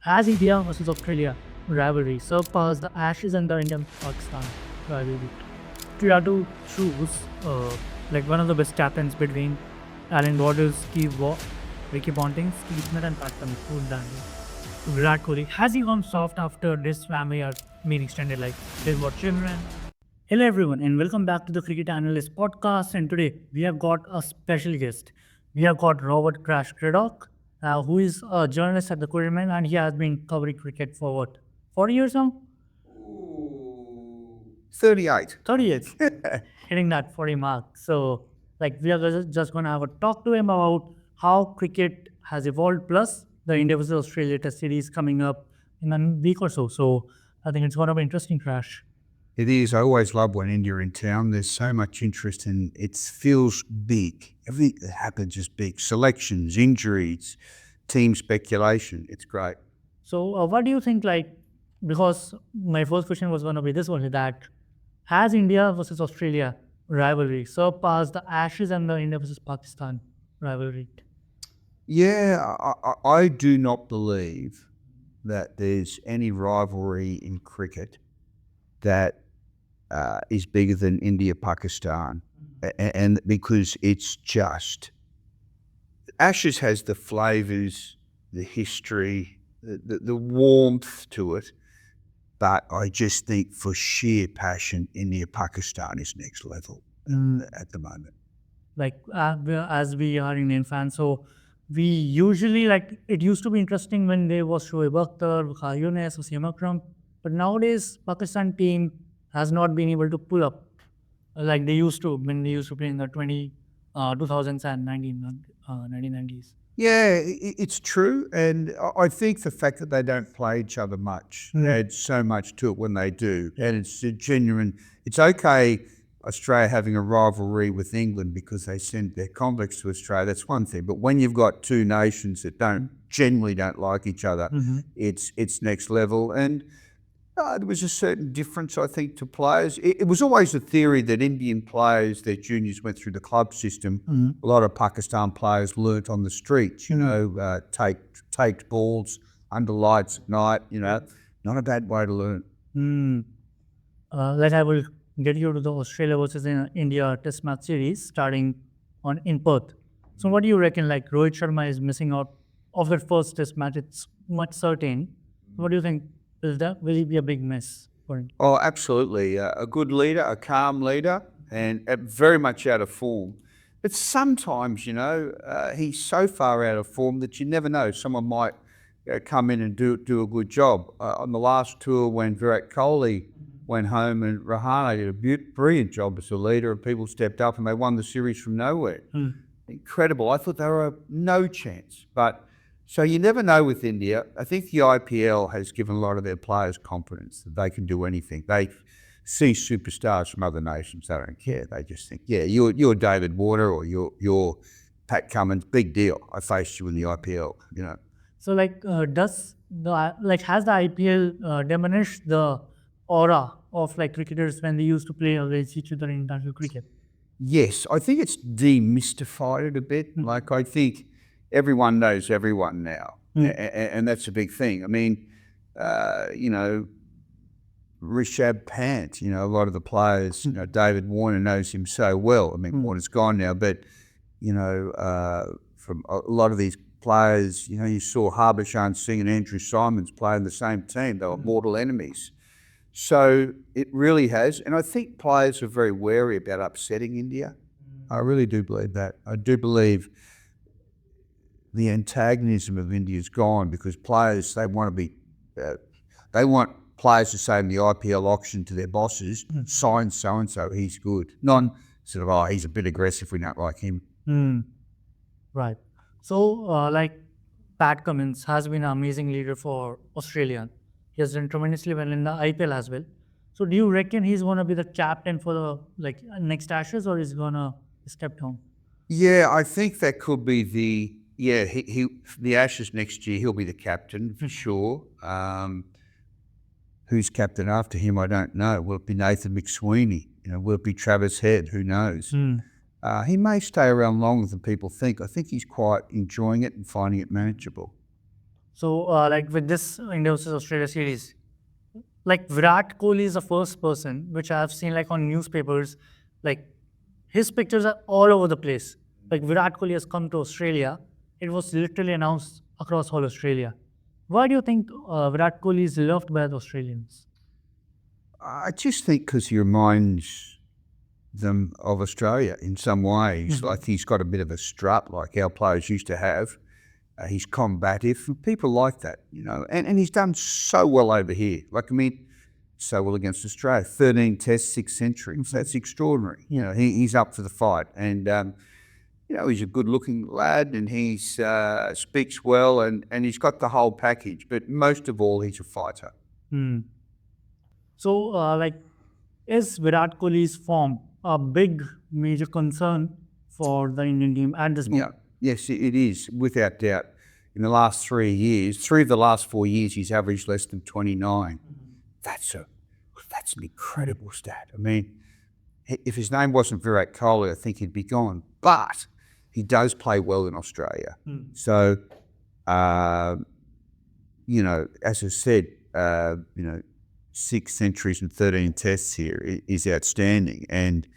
Has India versus Australia rivalry surpassed the Ashes and the Indian-Pakistan rivalry? If you have to choose like one of the best captains between Alan Borders, Steve Waugh, Ricky Ponting, Steve Smith and Pat Cummins, who's done it? Virat Kohli, has he gone soft after this family or being extended like his what children? Hello everyone and welcome back to the Cricket Analyst podcast, and today we have got a special guest. We have got Robert Craddock, who is a journalist at the Courier and he has been covering cricket for what, 40 years now? 38. 30 years, hitting that 40 mark. So like we are just going to have a talk to him about how cricket has evolved, plus the India versus Australia test series coming up in a week or so. So I think it's going to be interesting, Crash. It is. I always love when India are in town. There's so much interest and it feels big. Everything that happens is big. Selections, injuries, team speculation. It's great. So what do you think, like, because my first question was going to be this one, that has India versus Australia rivalry surpassed the Ashes and the India versus Pakistan rivalry? Yeah, I do not believe that there's any rivalry in cricket that is bigger than India-Pakistan. And because it's just, Ashes has the flavours, the history, the warmth to it. But I just think for sheer passion, India-Pakistan is next level at the moment. Like, as we are Indian fans, so we usually, like, it used to be interesting when there was Shoaib Akhtar, Waqa Younis, Wasim Akram, but nowadays Pakistan team has not been able to pull up like they used to when they used to play in the 2000s and 1990s. Yeah, it's true. And I think the fact that they don't play each other much adds so much to it when they do. And it's a genuine, it's okay Australia having a rivalry with England because they send their convicts to Australia. That's one thing. But when you've got two nations that generally don't like each other, it's next level. And there was a certain difference, I think, to players. It was always a theory that Indian players, their juniors went through the club system. A lot of Pakistan players learnt on the streets, take balls under lights at night, not a bad way to learn. Like I will get you to the Australia versus India Test match series starting in Perth. So what do you reckon? Like Rohit Sharma is missing out of that first Test match. It's much certain. What do you think? Will he be a big miss for him? Oh, absolutely. A good leader, a calm leader, and very much out of form. But sometimes, he's so far out of form that you never know. Someone might come in and do a good job. On the last tour when Virat Kohli went home and Rahane did a brilliant job as a leader, and people stepped up and they won the series from nowhere. Incredible. I thought they were no chance. So you never know with India. I think the IPL has given a lot of their players confidence that they can do anything. They see superstars from other nations. They don't care. They just think, yeah, you're David Warner or you're Pat Cummins. Big deal. I faced you in the IPL. So has the IPL diminished the aura of cricketers when they used to play against each other in international cricket? Yes, I think it's demystified it a bit. I think everyone knows everyone now, and that's a big thing. I mean, Rishabh Pant, a lot of the players, David Warner knows him so well. I mean, Warner's gone now, but, from a lot of these players, you saw Harbhajan Singh and Andrew Simons play in the same team. They were mortal enemies. So it really has. And I think players are very wary about upsetting India. I really do believe that. I do believe the antagonism of India is gone because players, they want players to say in the IPL auction to their bosses, sign so-and-so, he's good. Not sort of, he's a bit aggressive, we don't like him. Right. So, Pat Cummins has been an amazing leader for Australia. He has done tremendously well in the IPL as well. So do you reckon he's going to be the captain for the next Ashes, or is he going to step down? Yeah, I think that could be the Ashes next year, he'll be the captain for sure. Who's captain after him, I don't know. Will it be Nathan McSweeney? Will it be Travis Head? Who knows? He may stay around longer than people think. I think he's quite enjoying it and finding it manageable. So, like with this India versus Australia series, like Virat Kohli is the first person which I've seen like on newspapers, like his pictures are all over the place. Like Virat Kohli has come to Australia. It was literally announced across all Australia. Why do you think Virat Kohli is loved by the Australians? I just think because he reminds them of Australia in some ways. Like he's got a bit of a strut like our players used to have. He's combative. People like that, and he's done so well over here. Like, I mean, so well against Australia. 13 tests, 6 centuries. That's extraordinary. He's up for the fight. And, he's a good-looking lad and he speaks well and he's got the whole package. But most of all, he's a fighter. Hmm. So, like, is Virat Kohli's form a big major concern for the Indian team at this moment? Yes, it is, without doubt. In the last 3 years, 3 of the last 4 years, he's averaged less than 29. That's an incredible stat. I mean, if his name wasn't Virat Kohli, I think he'd be gone. But he does play well in Australia. So, as I said, 6 centuries and 13 tests here is outstanding. And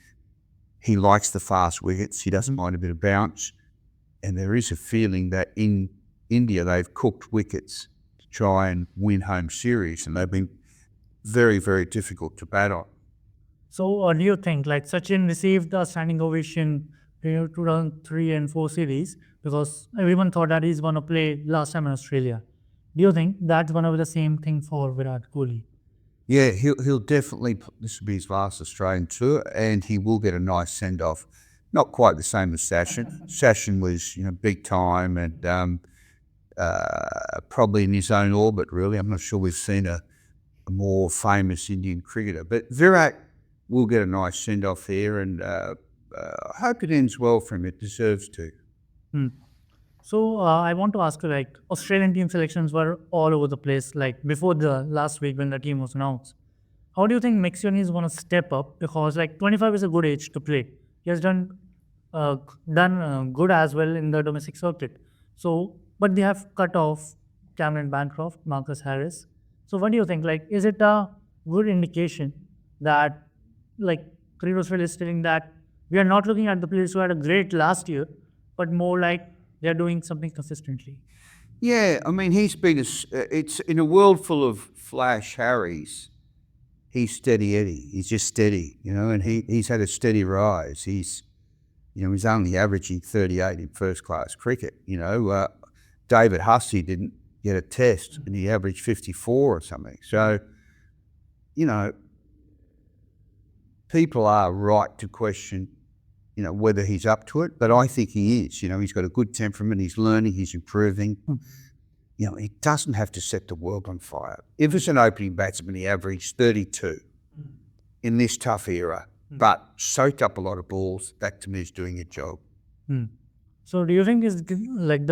he likes the fast wickets. He doesn't mind a bit of bounce. And there is a feeling that in India, they've cooked wickets to try and win home series. And they've been very, very difficult to bat on. So, do you think like Sachin received a standing ovation in 2003 and 4 series because everyone thought that he's going to play last time in Australia? Do you think that's going to be the same thing for Virat Kohli? Yeah, he'll definitely. This will be his last Australian tour, and he will get a nice send off. Not quite the same as Sachin. Sachin was, big time and probably in his own orbit. Really, I'm not sure we've seen a more famous Indian cricketer, but Virat will get a nice send off here, and I hope it ends well for him. It deserves to. So I want to ask you, like Australian team selections were all over the place, like before the last week when the team was announced. How do you think Maxioni is going to step up? Because like 25 is a good age to play. He has done good as well in the domestic circuit. So, but they have cut off Cameron Bancroft, Marcus Harris. So, what do you think? Like, is it a good indication that like Cricket Australia is telling that we are not looking at the players who had a great last year, but more like they're doing something consistently? Yeah, I mean, he's been it's in a world full of flash Harrys. He's steady Eddie. He's just steady, and he's had a steady rise. He's only averaging 38 in first class cricket. David Hussey didn't get a test and he averaged 54 or something. So, people are right to question, whether he's up to it, but I think he is. He's got a good temperament, he's learning, he's improving. He doesn't have to set the world on fire. If it's an opening batsman, he averaged 32 in this tough era, but soaked up a lot of balls. That to me is doing a job. So do you think is like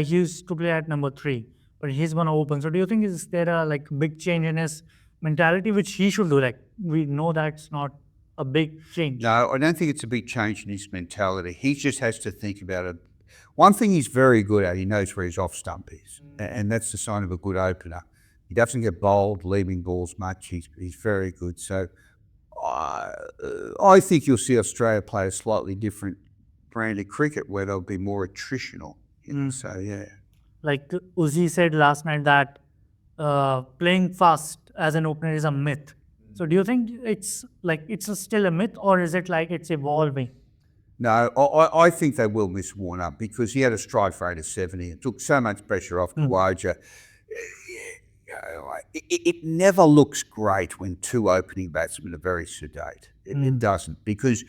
he used to play at number 3, but he's gonna open. So do you think is there a like big change in his mentality which he should do? Like we know that's not a big change. No, I don't think it's a big change in his mentality. He just has to think about it. One thing he's very good at, he knows where his off stump is, and that's the sign of a good opener. He doesn't get bowled, leaving balls much. He's very good. So I think you'll see Australia play a slightly different brand of cricket where they'll be more attritional. So, yeah. Like Uzi said last night that playing fast as an opener is a myth. So do you think it's still a myth, or is it like it's evolving? No, I think they will miss Warner because he had a strike rate of 70. It took so much pressure off Khawaja. It never looks great when 2 opening batsmen are very sedate. It doesn't, because,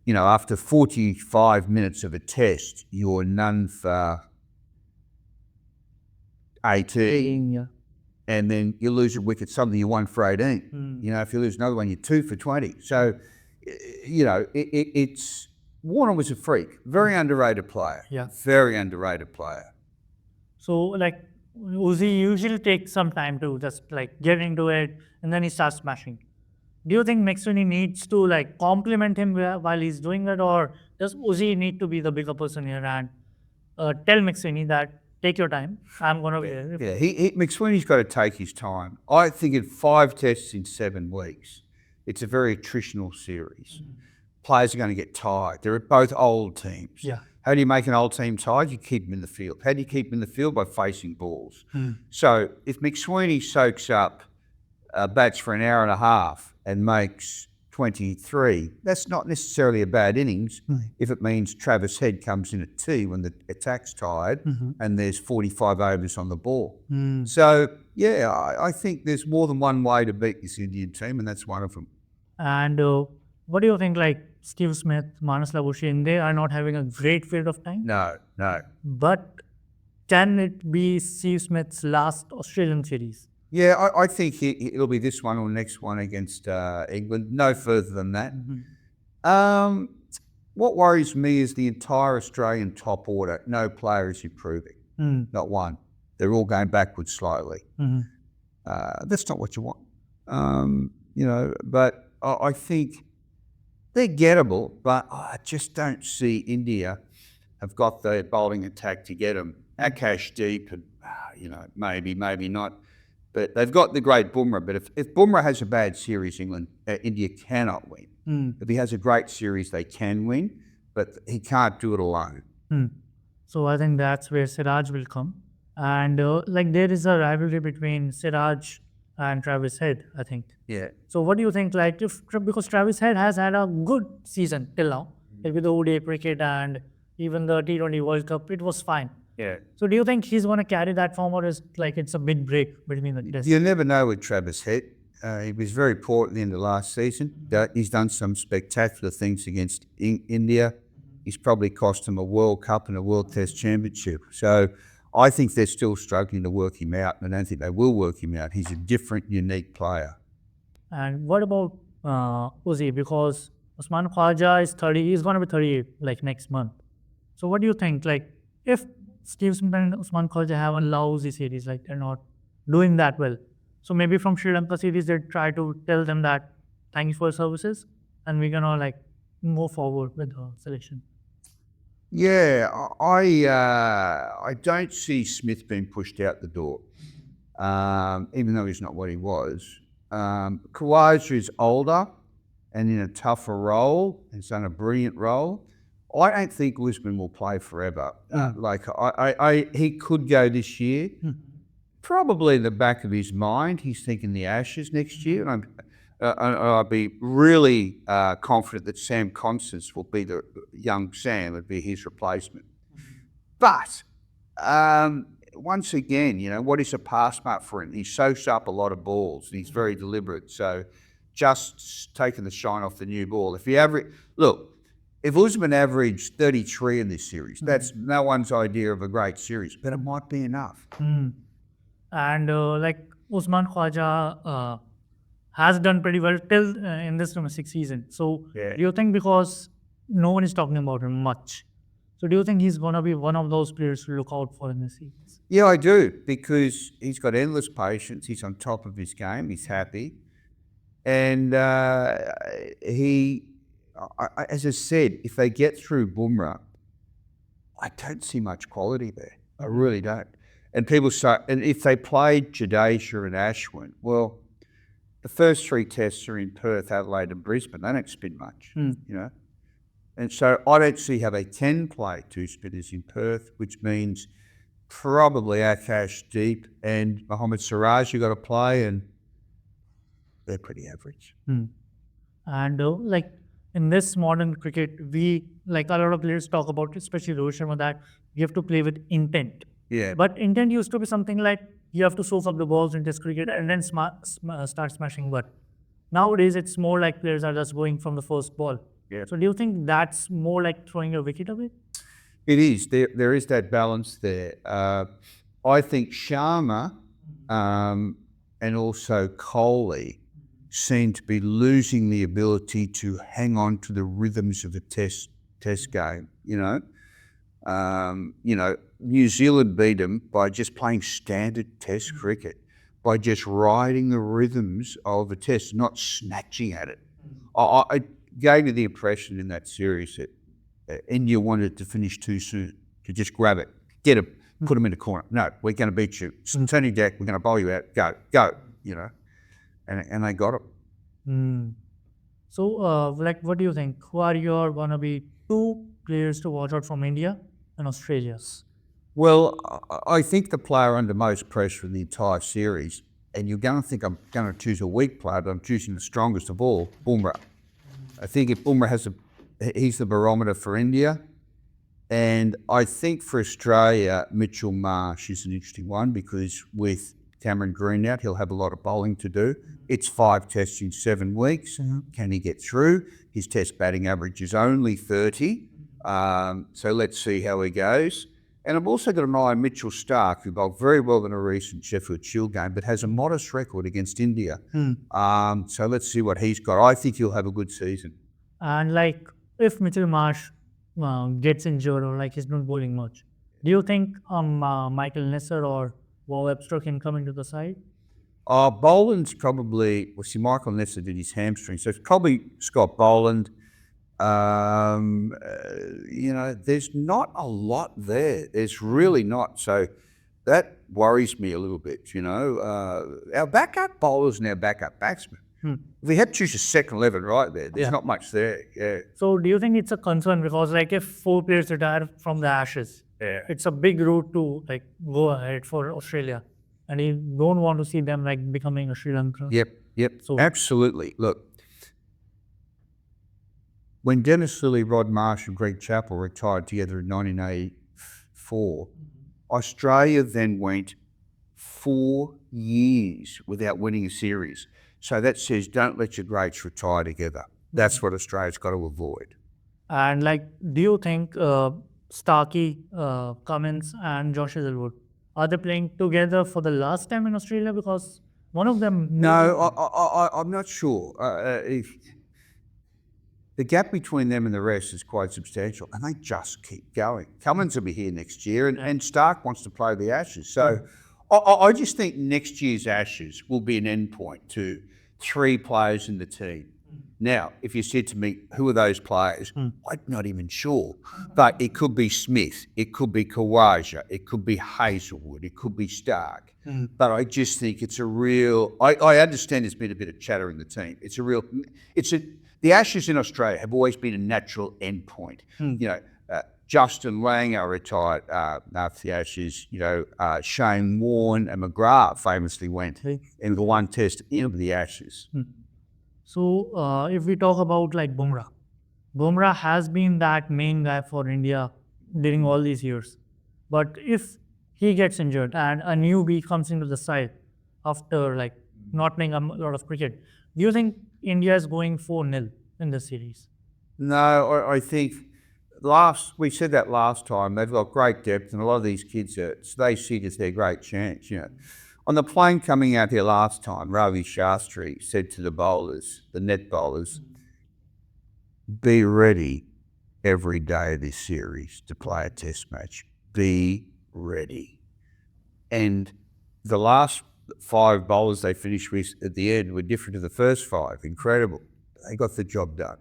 after 45 minutes of a test, you're none for 18. Yeah. And then you lose a wicket, suddenly you're 1 for 18. If you lose another one, you're 2 for 20. So, it's... Warner was a freak. Very underrated player. Yeah. Very underrated player. So, like, Uzi usually takes some time to just, like, get into it, and then he starts smashing. Do you think Maxioni needs to, like, compliment him while he's doing that, or does Uzi need to be the bigger person here and tell Maxioni that take your time. I'm gonna be there. Yeah, McSweeney's got to take his time. I think in 5 tests in 7 weeks, it's a very attritional series. Players are going to get tired. They're both old teams. Yeah. How do you make an old team tired? You keep them in the field. How do you keep them in the field? By facing balls. So if McSweeney soaks up bats for an hour and a half and makes 23, that's not necessarily a bad innings if it means Travis Head comes in at tea when the attack's tired and there's 45 overs on the ball. So, yeah, I think there's more than one way to beat this Indian team, and that's one of them. And what do you think, like Steve Smith, Manas Labuschagne, they are not having a great period of time? No. But can it be Steve Smith's last Australian series? Yeah, I think it'll be this one or next one against England. No further than that. What worries me is the entire Australian top order. No player is improving. Not one. They're all going backwards slowly. That's not what you want. But I think they're gettable, but I just don't see India have got the bowling attack to get them. Akashdeep, maybe not. But they've got the great Bumrah. But if Bumrah has a bad series, India cannot win. If he has a great series, they can win, but he can't do it alone. So I think that's where Siraj will come. And there is a rivalry between Siraj and Travis Head, I think. Yeah. So what do you think? Because Travis Head has had a good season till now, with the ODI cricket and even the T20 World Cup, it was fine. Yeah. So do you think he's going to carry that form, or is it's a mid break between the tests? You never know with Travis Head. He was very poor at the end of last season. He's done some spectacular things against India. He's probably cost them a World Cup and a World Test Championship. So I think they're still struggling to work him out, and I don't think they will work him out. He's a different, unique player. And what about Uzi? Because Usman Khwaja is 30, he's going to be 38 next month. So what do you think? If Steve Smith and Usman Khwaja have a lousy series, they're not doing that well. So maybe from Sri Lanka series, they try to tell them that thank you for your services, and we're gonna move forward with the selection. Yeah, I don't see Smith being pushed out the door, even though he's not what he was. Khawaja is older and in a tougher role. He's done a brilliant role. I don't think Lisbon will play forever. He could go this year. Probably in the back of his mind, he's thinking the Ashes next year. And I'd be really confident that Sam Constance will be the young Sam, would be his replacement. But once again, what is a pass mark for him? He soaks up a lot of balls and he's very deliberate. So just taking the shine off the new ball. If Usman averaged 33 in this series, that's no one's idea of a great series, but it might be enough. And Usman Khwaja has done pretty well till in this domestic season. So do you think, because no one is talking about him much, so do you think he's going to be one of those players to look out for in the series? Yeah, I do, because he's got endless patience. He's on top of his game. He's happy. And as I said, if they get through Bumrah, I don't see much quality there. I really don't. And people say, and if they played Jadeja and Ashwin, well, the first 3 tests are in Perth, Adelaide and Brisbane. They don't spin much, And so I don't see how they can play 2 spinners in Perth, which means probably Akashdeep and Mohammad Siraj you got to play, and they're pretty average. And in this modern cricket, we a lot of players talk about, especially Rohit Sharma, that you have to play with intent. Yeah. But intent used to be something like you have to soak up the balls in Test cricket and then start smashing. But nowadays, it's more like players are just going from the first ball. Yeah. So do you think that's more like throwing a wicket away? It is. There is that balance there. I think Sharma and also Kohli seem to be losing the ability to hang on to the rhythms of a test game. New Zealand beat them by just playing standard Test cricket, by just riding the rhythms of a test, not snatching at it. I gave me the impression in that series that India wanted to finish too soon, to just grab it, get put them in a corner. No, we're going to beat you. Turn your deck. We're going to bowl you out. Go. And they got it. So, what do you think? Who are your gonna be two players to watch out from India and Australia's? Well, I think the player under most pressure in the entire series, and you're going to think I'm going to choose a weak player, but I'm choosing the strongest of all, Bumrah. I think if Bumrah he's the barometer for India. And I think for Australia, Mitchell Marsh is an interesting one because with Cameron Green out, he'll have a lot of bowling to do. It's 5 tests in 7 weeks. Can he get through? His test batting average is only 30. So let's see how he goes. And I've also got an eye on Mitchell Starc, who bowled very well in a recent Sheffield Shield game, but has a modest record against India. So let's see what he's got. I think he'll have a good season. And if Mitchell Marsh gets injured or he's not bowling much, do you think Michael Nesser or Wow Webster can come into the side? Boland's probably, Michael Nesser did his hamstring, so it's probably Scott Boland. There's not a lot there. There's really not. So that worries me a little bit, Our backup bowlers and our backup batsmen. If we had to choose a second 11 right there, there's not much there. Yeah. So do you think it's a concern because if 4 players retire from the Ashes, it's a big route to go ahead for Australia, and you don't want to see them becoming a Sri Lanka. Yep. So absolutely. Look, when Dennis Lilly, Rod Marsh, and Greg Chappell retired together in 1984, Australia then went 4 years without winning a series. So that says don't let your greats retire together. That's what Australia's got to avoid. And do you think Starkey, Cummins, and Josh Hazelwood, are they playing together for the last time in Australia? Because one of them... No, I'm not sure. The gap between them and the rest is quite substantial, and they just keep going. Cummins will be here next year, and Stark wants to play the Ashes. So I just think next year's Ashes will be an end point to 3 players in the team. Now, if you said to me, who are those players? I'm not even sure. But it could be Smith, it could be Khawaja, it could be Hazelwood, it could be Stark. But I just think it's a real... I understand there's been a bit of chatter in the team. The Ashes in Australia have always been a natural end point. Justin Langer retired after the Ashes. Shane Warne and McGrath famously went in the one test at the end of the Ashes. So if we talk about Bumrah has been that main guy for India during all these years. But if he gets injured and a newbie comes into the side after not playing a lot of cricket, do you think India is going 4-0 in this series? No, I think we said that last time. They've got great depth, and a lot of these kids they see it as their great chance. On the plane coming out here last time, Ravi Shastri said to the bowlers, the net bowlers, be ready every day of this series to play a test match. Be ready. And the last 5 bowlers they finished with at the end were different to the first 5. Incredible. They got the job done.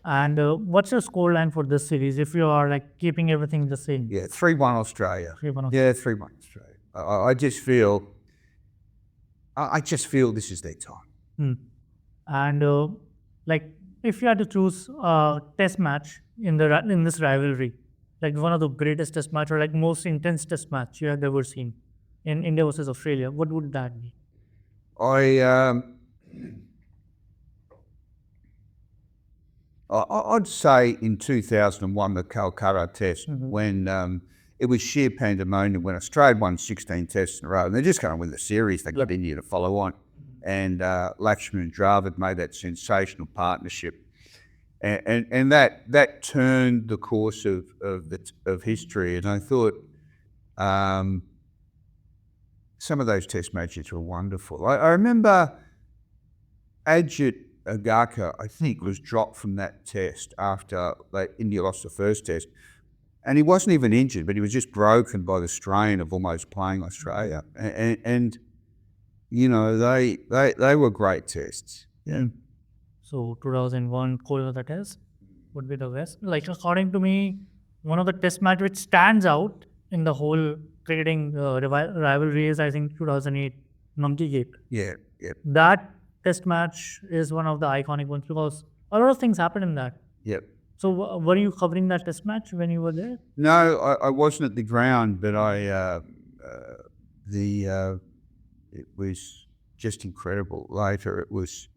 And what's your scoreline for this series if you are keeping everything the same? Yeah, 3-1 Australia. 3-1 Australia. Yeah, 3-1 Australia. I just feel this is their time. And if you had to choose a test match in this rivalry, one of the greatest test match or most intense test match you have ever seen in India versus Australia, what would that be? I'd say in 2001, the Calcutta test, when it was sheer pandemonium, when Australia won 16 tests in a row, and they're just going to win the series. They got India to follow on. And Lakshman and Dravid made that sensational partnership. And that turned the course of history. And I thought some of those test matches were wonderful. I remember Ajit Agarkar, I think, was dropped from that test after India lost the first test. And he wasn't even injured, but he was just broken by the strain of almost playing Australia. And they were great tests. Yeah. So 2001 Kolkata test would be the best. According to me, one of the test match which stands out in the whole cricketing rivalry is, I think, 2008 Monkey Gate. Yeah, yeah, That test match is one of the iconic ones because a lot of things happened in that. yeah. So, were you covering that test match when you were there? No, I wasn't at the ground, but it was just incredible. Later, it was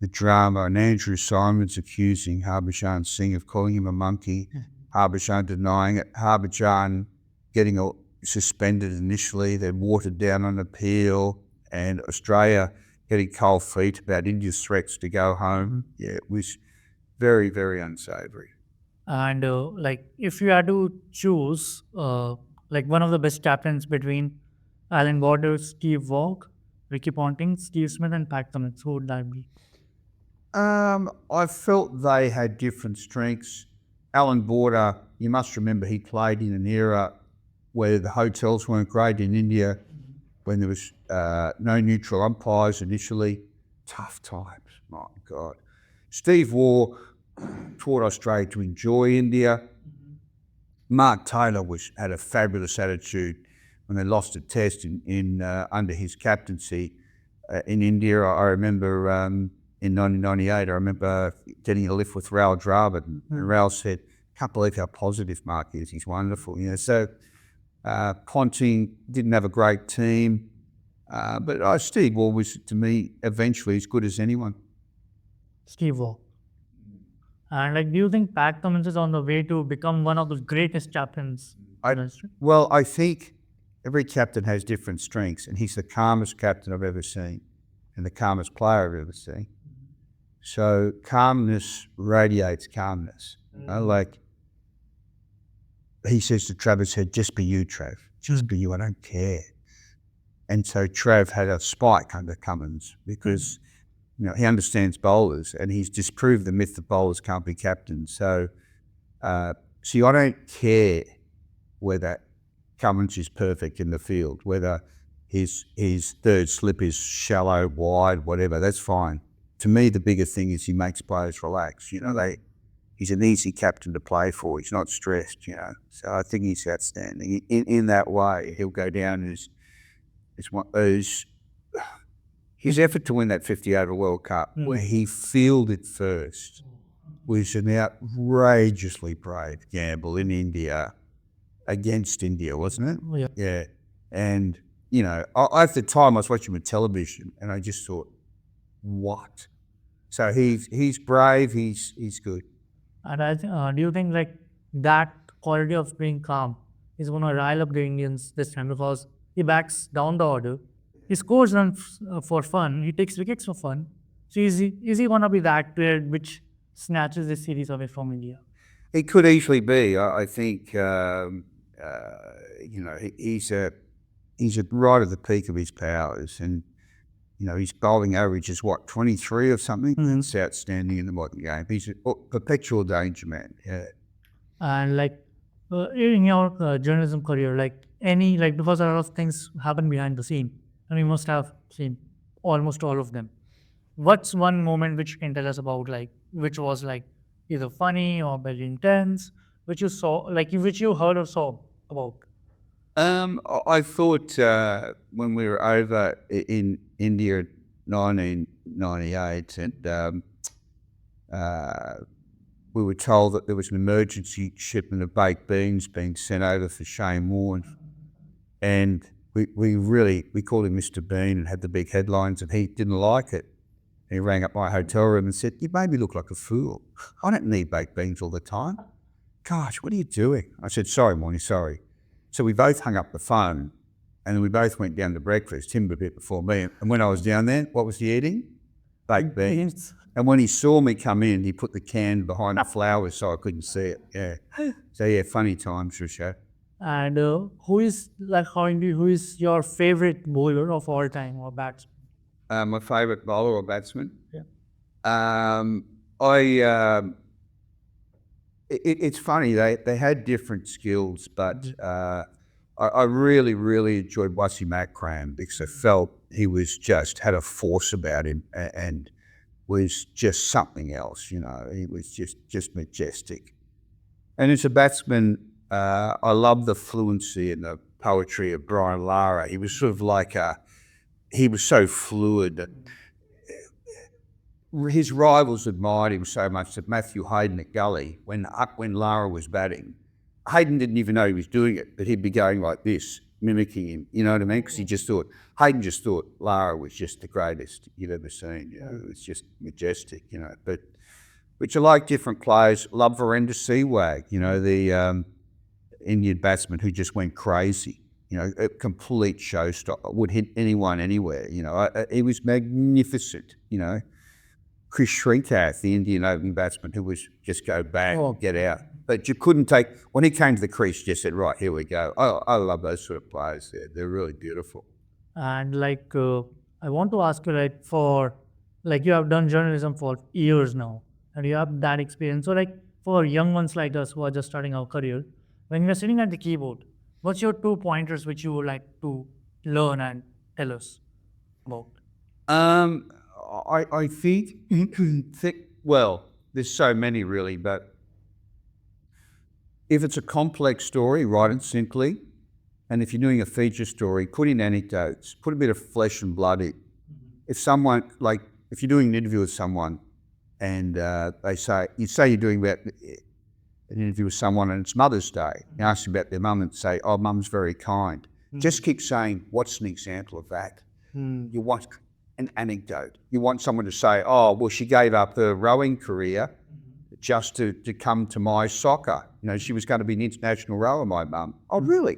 the drama, and Andrew Simons accusing Harbhajan Singh of calling him a monkey, Harbhajan denying it, Harbhajan getting suspended initially, then watered down on appeal, and Australia getting cold feet about India's threats to go home. Yeah, it was very, very unsavoury. And like, if you had to choose, like one of the best captains between Alan Border, Steve Waugh, Ricky Ponting, Steve Smith, and Pat Cummins, who would that be? I felt they had different strengths. Alan Border, you must remember, he played in an era where the hotels weren't great in India, when there was no neutral umpires initially. Tough times, my God. Steve Waugh taught Australia to enjoy India. Mark Taylor had a fabulous attitude when they lost a test under his captaincy in India. I remember in 1998, I remember getting a lift with Raul Dravid, and Raul said, "Can't believe how positive Mark is. He's wonderful." So Ponting didn't have a great team, but Steve Waugh was, to me, eventually as good as anyone. Steve Waugh. And like, do you think Pat Cummins is on the way to become one of the greatest captains in history? Well, I think every captain has different strengths, and he's the calmest captain I've ever seen, and the calmest player I've ever seen. So calmness radiates calmness. Like he says to Travis Head, "Just be you, Trav. Just be you. I don't care." And so Trav had a spike under Cummins because he understands bowlers, and he's disproved the myth that bowlers can't be captains. So, see, I don't care whether Cummins is perfect in the field, whether his third slip is shallow, wide, whatever. That's fine. To me, the bigger thing is he makes players relax. He's an easy captain to play for. He's not stressed. So I think he's outstanding. In that way, he'll go down as one of those. His effort to win that 50-over World Cup, where he fielded first, was an outrageously brave gamble in India, against India, wasn't it? Yeah. Yeah. And, at the time I was watching on television, and I just thought, what? So he's brave, he's good. And I think, do you think like that quality of being calm is going to rile up the Indians this time because he backs down the order, he scores runs for fun, he takes wickets for fun. So is he going to be that player which snatches this series away from India? It could easily be. I think he's right at the peak of his powers, and his bowling average is 23 or something. It's outstanding in the modern game. He's a perpetual danger man. Yeah. And like in your journalism career, because a lot of things happen behind the scene, and we must have seen almost all of them. What's one moment which you can tell us about, which was either funny or very intense, which you saw, which you heard or saw about? I thought when we were over in India in 1998, and we were told that there was an emergency shipment of baked beans being sent over for Shane Warne, and we called him Mr. Bean and had the big headlines, and he didn't like it. He rang up my hotel room and said, "You made me look like a fool. I don't need baked beans all the time. Gosh, what are you doing?" I said, "Sorry, Morny, sorry." So we both hung up the phone, and then we both went down to breakfast, him a bit before me. And when I was down there, what was he eating? Baked beans. And when he saw me come in, he put the can behind the flowers so I couldn't see it. Yeah. So yeah, funny times for sure. And who is your favorite bowler of all time or batsman? My favourite bowler or batsman? Yeah. It's funny, they had different skills, but I really, really enjoyed Wasim Akram because I felt he was had a force about him and was just something else, he was just majestic. And as a batsman, I love the fluency and the poetry of Brian Lara. He was sort of like he was so fluid. His rivals admired him so much that Matthew Hayden at Gully, when Lara was batting, Hayden didn't even know he was doing it, but he'd be going like this, mimicking him. You know what I mean? Because Hayden just thought Lara was just the greatest you've ever seen. You know, it was just majestic. You know, which I like different players. Love Virendra Sehwag. You know, the Indian batsman who just went crazy. You know, a complete showstopper, would hit anyone anywhere. You know, he was magnificent. You know. Chris Shrikath, the Indian opening batsman, who was just go bang, get out. But you couldn't take, when he came to the crease, you just said, right, here we go. I love those sort of players there. They're really beautiful. And like, I want to ask you, like, you have done journalism for years now, and you have that experience. So, like, for young ones like us who are just starting our career, when you're sitting at the keyboard, what's your 2 pointers which you would like to learn and tell us about? I think, well, there's so many really, but if it's a complex story, write it simply. And if you're doing a feature story, put in anecdotes, put a bit of flesh and blood in. If you're doing an interview with someone and you say you're doing an interview with someone and it's Mother's Day, you ask them about their mum and say, oh, mum's very kind. Just keep saying, what's an example of that? You want an anecdote. You want someone to say, oh, well, she gave up her rowing career just to come to my soccer. You know, she was going to be an international rower, my mum. Oh, really?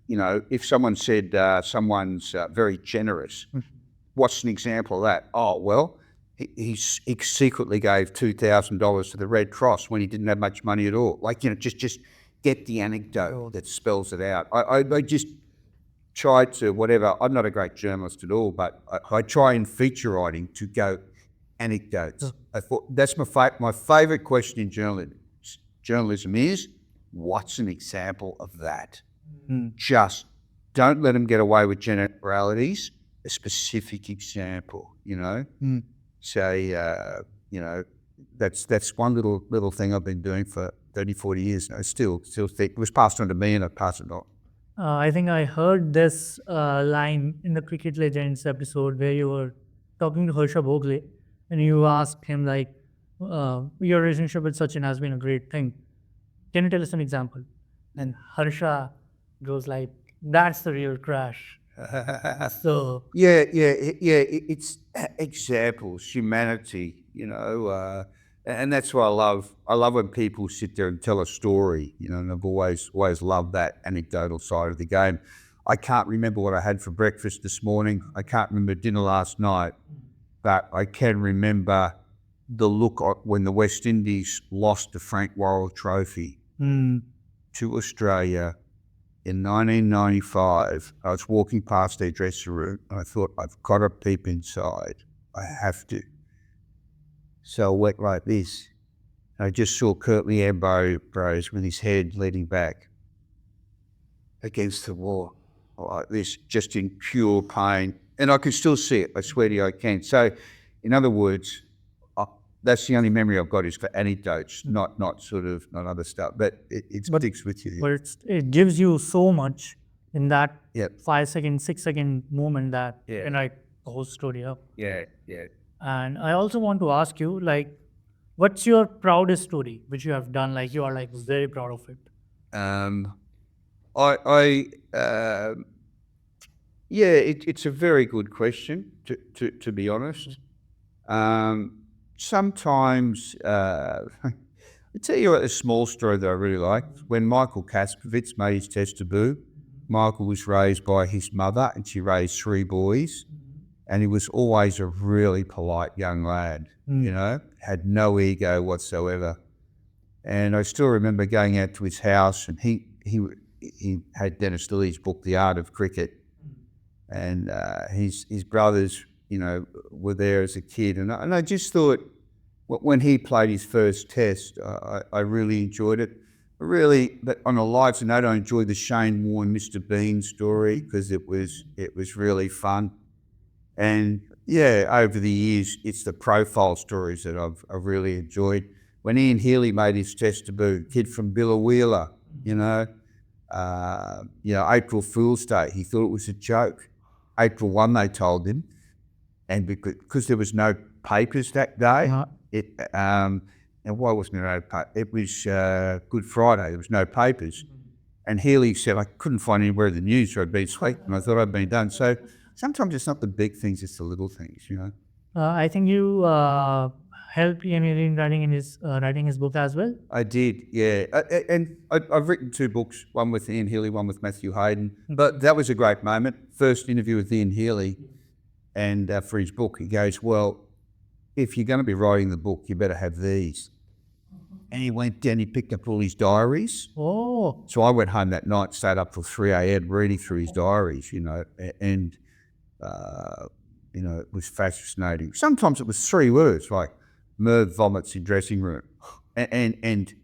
You know, if someone said someone's very generous, what's an example of that? Oh, well, he secretly gave $2,000 to the Red Cross when he didn't have much money at all. Like, you know, just get the anecdote that spells it out. I just try to, whatever, I'm not a great journalist at all, but I try in feature writing to go anecdotes. I thought that's my favourite question in journalism is, what's an example of that? Just don't let them get away with generalities, a specific example, you know? Say, you know, that's one little thing I've been doing for 30, 40 years now. Still think it was passed on to me and I passed it on. I think I heard this line in the Cricket Legends episode where you were talking to Harsha Bhogle and you asked him, like, your relationship with Sachin has been a great thing. Can you tell us an example? And Harsha goes like, that's the real crash. So Yeah, it's examples, humanity, you know, and that's what I love. I love when people sit there and tell a story, you know, and I've always loved that anecdotal side of the game. I can't remember what I had for breakfast this morning. I can't remember dinner last night, but I can remember the look when the West Indies lost the Frank Worrell Trophy to Australia in 1995. I was walking past their dressing room and I thought, I've got to peep inside. I have to. So I went like this. I just saw Curtly Ambrose with his head leaning back against the wall like this, just in pure pain. And I can still see it. I swear to you, I can. So, in other words, that's the only memory I've got is for anecdotes, not other stuff. But it sticks with you. But it gives you so much in that 5 second, 6 second moment that you can write the whole story up. Yeah. And I also want to ask you, like, what's your proudest story which you have done? Like, you are like very proud of it. It's a very good question, to be honest. Sometimes, I'll tell you a small story that I really liked. When Michael Kaspovitz made his test debut, Michael was raised by his mother and she raised 3 boys. And he was always a really polite young lad, you know, had no ego whatsoever. And I still remember going out to his house and he had Dennis Lilly's book, The Art of Cricket. And his brothers, you know, were there as a kid. And I just thought, when he played his first test, I really enjoyed it. But on a lighter note, I enjoyed the Shane Warne, Mr. Bean story because it was really fun. And over the years, it's the profile stories that I've really enjoyed. When Ian Healy made his test debut, kid from Billawheeler, you know, April Fool's Day, he thought it was a joke. April 1, they told him, and because there was no papers that day, and why wasn't there no paper? It was Good Friday, there was no papers. And Healy said, I couldn't find anywhere in the news where I'd been sleeping, and I thought I'd been done. So sometimes it's not the big things, it's the little things, I think you helped Ian Healy in writing his book as well. I did, yeah. I've written 2 books, one with Ian Healy, one with Matthew Hayden. But that was a great moment. First interview with Ian Healy, and for his book, he goes, well, if you're going to be writing the book, you better have these. And he went down, he picked up all his diaries. Oh. So I went home that night, stayed up till 3 a.m. reading through his diaries, and it was fascinating. Sometimes it was 3 words, like Merv vomits in dressing room. And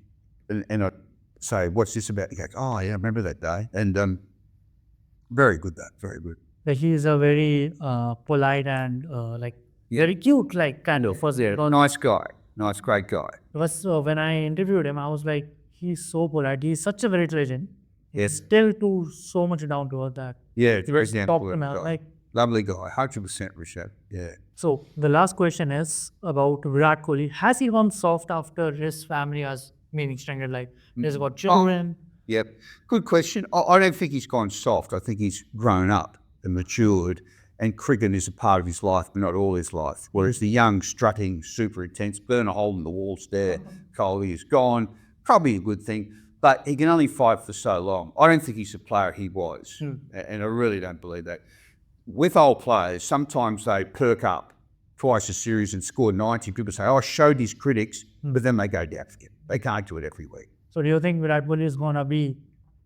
I'd say, what's this about? He goes, oh, yeah, I remember that day. And very good, very good. Like he is a very polite and very cute, kind of. Was there? Nice guy. Nice, great guy. Because when I interviewed him, I was like, he's so polite. He's such a very intelligent. Yes. Still so much down to earth that. Yeah, it's very down to earth. Lovely guy, 100% Rishabh. Yeah. So the last question is about Virat Kohli. Has he gone soft after his family has been extended? Like, he's got children. Yep. Good question. I don't think he's gone soft. I think he's grown up and matured. And cricket is a part of his life, but not all his life. Whereas the young, strutting, super intense, burn a hole in the wall stare, Kohli is gone. Probably a good thing, but he can only fight for so long. I don't think he's the player he was, and I really don't believe that. With old players, sometimes they perk up twice a series and score 90. People say, oh, I showed his critics, but then they go down again. They can't do it every week. So do you think Virat Kohli is going to be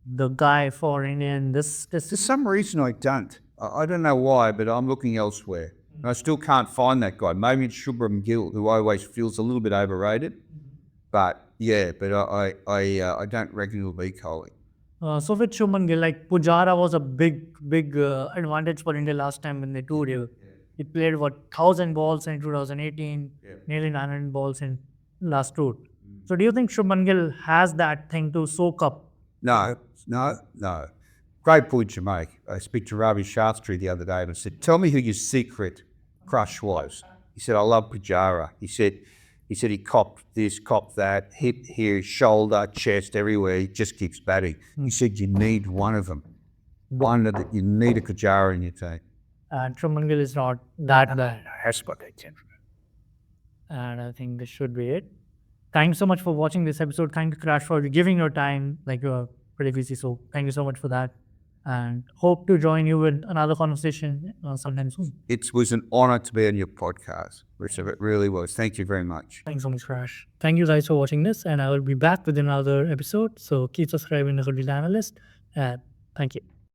the guy for India in this? For some reason, I don't. I don't know why, but I'm looking elsewhere. And I still can't find that guy. Maybe it's Shubham Gill, who always feels a little bit overrated. But yeah, but I don't reckon he'll be Kohli. So with Shubman Gill, Pujara was a big advantage for India last time when they toured here. He played 1,000 balls in 2018, nearly 900 balls in last tour. So do you think Shubman Gill has that thing to soak up? No. Great point you make. I spoke to Ravi Shastri the other day and I said, tell me who your secret crush was. He said, I love Pujara. He said he copped this, copped that, hip here, shoulder, chest, everywhere. He just keeps batting. He said, you need one of them. You need a Pujara in your team. And Shubman Gill is not that bad. And I think this should be it. Thanks so much for watching this episode. Thank you, Crash, for giving your time. You're pretty busy, so thank you so much for that. And hope to join you with another conversation sometime soon. It was an honor to be on your podcast, Rishabh. It really was. Thank you very much. Thanks so much, Crash. Thank you guys for watching this, and I will be back with another episode. So keep subscribing to the Analyst. And thank you.